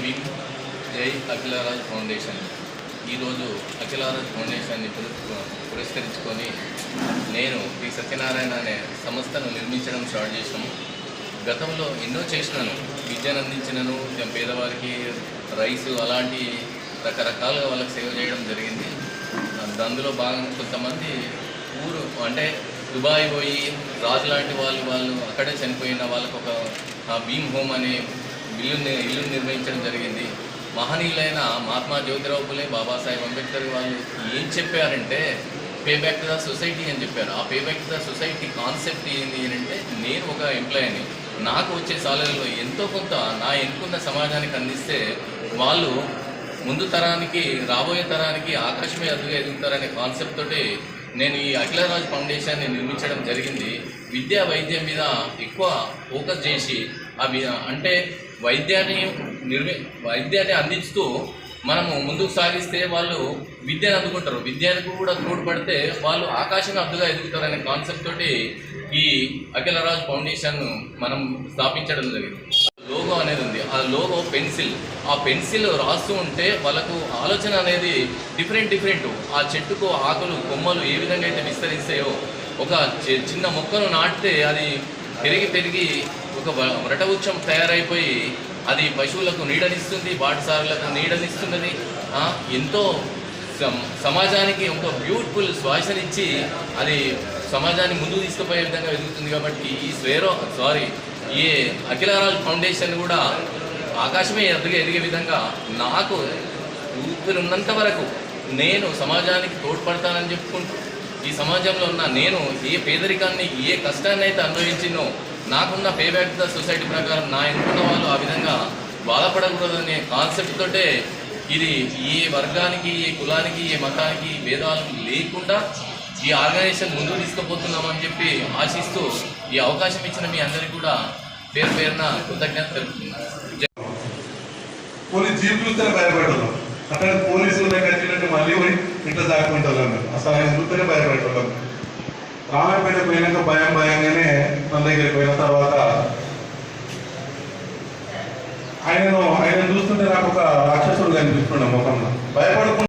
భీమ్ జై అఖిలరాజ్ ఫౌండేషన్ ఈరోజు అఖిలరాజ్ ఫౌండేషన్ని పురస్కరించుకొని నేను శ్రీ సత్యనారాయణ అనే సంస్థను నిర్మించడం స్టార్ట్ చేసినాము. గతంలో ఎన్నో చేసినాను, విద్యను అందించినను, పేదవారికి రైసు అలాంటి రకరకాలుగా వాళ్ళకి సేవ చేయడం జరిగింది. అందులో భాగంగా కొంతమంది ఊరు అంటే దుబాయ్ పోయి రాజు లాంటి వాళ్ళు అక్కడే చనిపోయిన వాళ్ళకు ఒక భీమ్ హోమ్ అనే ఇల్లు నిర్మించడం జరిగింది. మహనీయులైన మహాత్మా జ్యోతిరావు ఫులే, బాబాసాహెబ్ అంబేద్కర్ వాళ్ళు ఏం చెప్పారంటే pay back to the society అని చెప్పారు. ఆ pay back to the society concept ఏంటి అంటే, నేను ఒక ఎంప్లాయీని, నాకు వచ్చే సాలరీలో ఎంతో కొంత నా ఎన్నుకున్న సమాజానికి అందిస్తే వాళ్ళు ముందు తరానికి, రాబోయే తరానికి ఆకాశమే అదుగా ఎదుగుతారనే కాన్సెప్ట్ తోటి నేను ఈ అఖిలరాజ్ ఫౌండేషన్ని నిర్మించడం జరిగింది. విద్యా వైద్యం మీద ఎక్కువ ఫోకస్ చేసి అంటే వైద్యాన్ని అందిస్తూ మనము ముందుకు సాగిస్తే వాళ్ళు విద్యను అందుకుంటారు, విద్యకు కూడా తోడ్పడితే వాళ్ళు ఆకాశంగా అద్దుగా ఎదుగుతారనే కాన్సెప్ట్ తోటి ఈ అఖిలరాజ్ ఫౌండేషన్ మనం స్థాపించడం జరిగింది. లోగో అనేది ఉంది, ఆ లోగో పెన్సిల్. ఆ పెన్సిల్ రాస్తూ ఉంటే వాళ్ళకు ఆలోచన అనేది డిఫరెంట్. ఆ చెట్టుకు ఆకులు, కొమ్మలు ఏ విధంగా అయితే విస్తరిస్తాయో, ఒక చిన్న మొక్కను నాటితే అది పెరిగి ఒక వటవృక్షం తయారైపోయి అది పశువులకు నీడనిస్తుంది, బాటసారులకు నీడనిస్తున్నది. ఎంతో సమాజానికి ఒక బ్యూటిఫుల్ శ్వాసనిచ్చి అది సమాజాన్ని ముందుకు తీసుకుపోయే విధంగా ఎదుగుతుంది. కాబట్టి ఈ అఖిలరాజ్ ఫౌండేషన్ కూడా ఆకాశమే ఎదిగే విధంగా నాకు ఊపిరున్నంత వరకు నేను సమాజానికి తోడ్పడతానని చెప్పుకుంటూ, ఈ సమాజంలో ఉన్న నేను ఏ పేదరికాన్ని, ఏ కష్టాన్ని అయితే అనుభవించినో, నాకున్న pay back to the society ప్రకారం నా ఎన్నుకున్న వాళ్ళు ఆ విధంగా బాధపడకూడదనే కాన్సెప్ట్ తోటే ఇది ఏ వర్గానికి, ఏ కులానికి, ఏ మతానికి భేదాలు లేకుండా ఈ ఆర్గనైజేషన్ ముందుకు తీసుకుపోతున్నామని చెప్పి ఆశిస్తూ ఈ అవకాశం ఇచ్చిన మీ అందరికీ కూడా పేరున కృతజ్ఞత తెలుపుతున్నాను. పోలీస్ జీప్ చూస్తేనే భయపడతాం, అక్కడ పోలీసులు కట్టినట్టు మళ్ళీ పోయి ఇంట్లో దాక్కుంటాం. అసలు ఆయన చూస్తేనే భయపడతాం. రామాయపేట పోయినాక భయంగానే మన దగ్గరికి పోయిన తర్వాత ఆయన చూస్తుంటే నాకు ఒక రాక్షసుడు కనిపిస్తున్నాడు ముఖంలో. భయపడకుండా